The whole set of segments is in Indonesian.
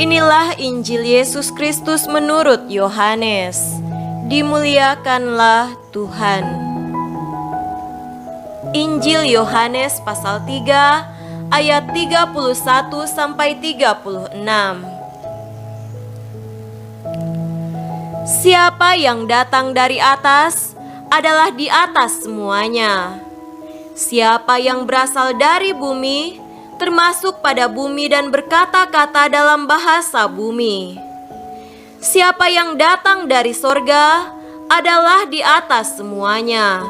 Inilah Injil Yesus Kristus menurut Yohanes. Dimuliakanlah Tuhan. Injil Yohanes pasal 3 ayat 31 sampai 36. Siapa yang datang dari atas adalah di atas semuanya. Siapa yang berasal dari bumi termasuk pada bumi dan berkata-kata dalam bahasa bumi. Siapa yang datang dari sorga adalah di atas semuanya.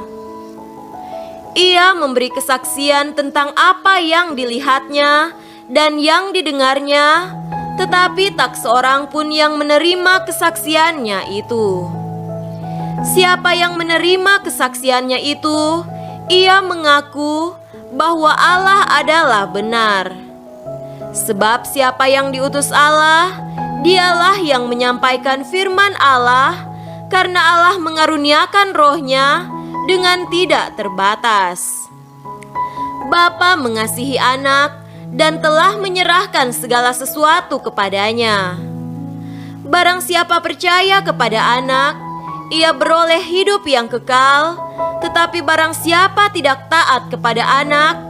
Ia memberi kesaksian tentang apa yang dilihatnya dan yang didengarnya, tetapi tak seorang pun yang menerima kesaksiannya itu. Siapa yang menerima kesaksiannya itu, ia mengaku bahwa Allah adalah benar. Sebab siapa yang diutus Allah, dialah yang menyampaikan firman Allah, karena Allah mengaruniakan roh-Nya dengan tidak terbatas. Bapa mengasihi anak dan telah menyerahkan segala sesuatu kepadanya. Barang siapa percaya kepada anak, ia beroleh hidup yang kekal. Tetapi barang siapa tidak taat kepada anak,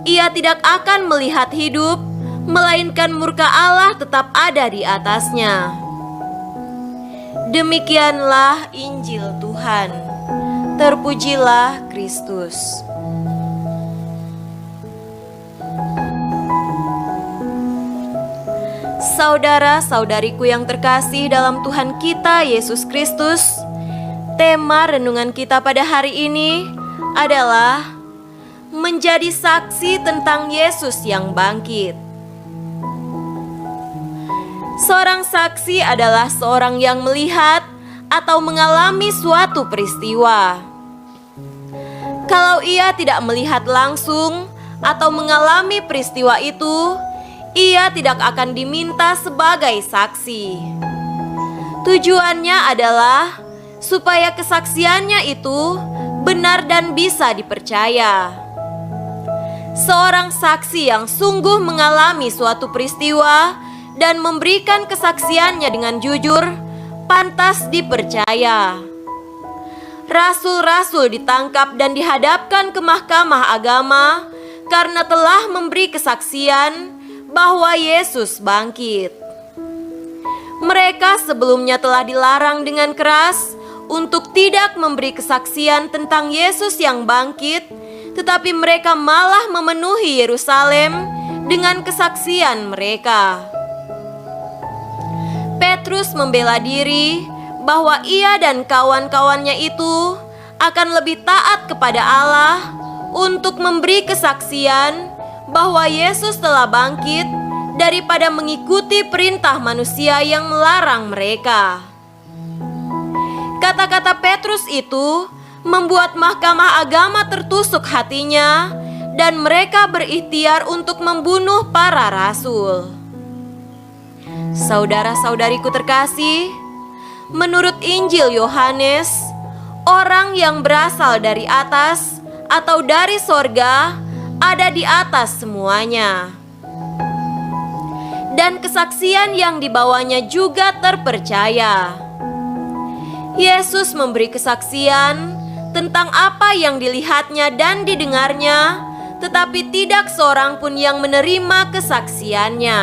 ia tidak akan melihat hidup, melainkan murka Allah tetap ada di atasnya. Demikianlah Injil Tuhan. Terpujilah Kristus. Saudara-saudariku yang terkasih dalam Tuhan kita Yesus Kristus, tema renungan kita pada hari ini adalah menjadi saksi tentang Yesus yang bangkit. Seorang saksi adalah seorang yang melihat atau mengalami suatu peristiwa. Kalau ia tidak melihat langsung atau mengalami peristiwa itu, ia tidak akan diminta sebagai saksi. Tujuannya adalah supaya kesaksiannya itu benar dan bisa dipercaya. Seorang saksi yang sungguh mengalami suatu peristiwa dan memberikan kesaksiannya dengan jujur, pantas dipercaya. Rasul-rasul ditangkap dan dihadapkan ke mahkamah agama karena telah memberi kesaksian bahwa Yesus bangkit. Mereka sebelumnya telah dilarang dengan keras untuk tidak memberi kesaksian tentang Yesus yang bangkit, tetapi mereka malah memenuhi Yerusalem dengan kesaksian mereka. Petrus membela diri bahwa ia dan kawan-kawannya itu akan lebih taat kepada Allah untuk memberi kesaksian bahwa Yesus telah bangkit daripada mengikuti perintah manusia yang melarang mereka. Kata-kata Petrus itu membuat mahkamah agama tertusuk hatinya dan mereka berikhtiar untuk membunuh para rasul. Saudara-saudariku terkasih, menurut Injil Yohanes, orang yang berasal dari atas atau dari sorga ada di atas semuanya. Dan kesaksian yang dibawanya juga terpercaya. Yesus memberi kesaksian tentang apa yang dilihatnya dan didengarnya, tetapi tidak seorang pun yang menerima kesaksiannya.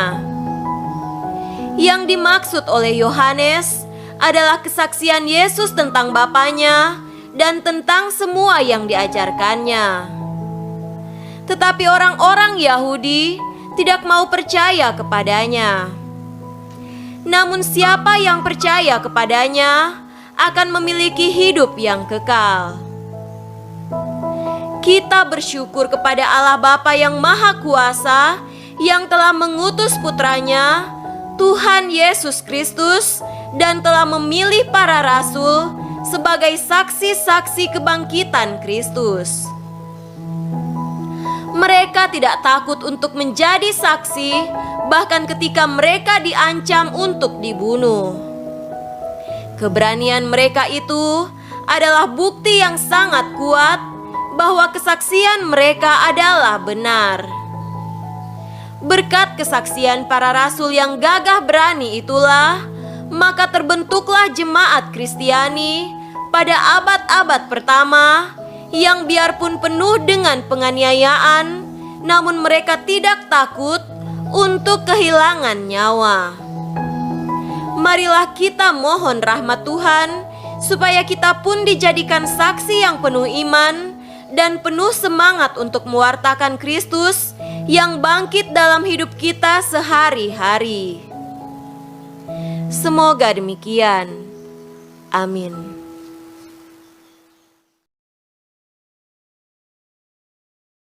Yang dimaksud oleh Yohanes adalah kesaksian Yesus tentang Bapanya dan tentang semua yang diajarkannya. Tetapi orang-orang Yahudi tidak mau percaya kepadanya. Namun siapa yang percaya kepadanya akan memiliki hidup yang kekal. Kita bersyukur kepada Allah Bapa yang Maha Kuasa yang telah mengutus putranya, Tuhan Yesus Kristus, dan telah memilih para rasul sebagai saksi-saksi kebangkitan Kristus. Mereka tidak takut untuk menjadi saksi, bahkan ketika mereka diancam untuk dibunuh. Keberanian mereka itu adalah bukti yang sangat kuat bahwa kesaksian mereka adalah benar. Berkat kesaksian para rasul yang gagah berani itulah, maka terbentuklah jemaat Kristiani pada abad-abad pertama yang biarpun penuh dengan penganiayaan, namun mereka tidak takut untuk kehilangan nyawa. Marilah kita mohon rahmat Tuhan supaya kita pun dijadikan saksi yang penuh iman dan penuh semangat untuk mewartakan Kristus yang bangkit dalam hidup kita sehari-hari. Semoga demikian. Amin.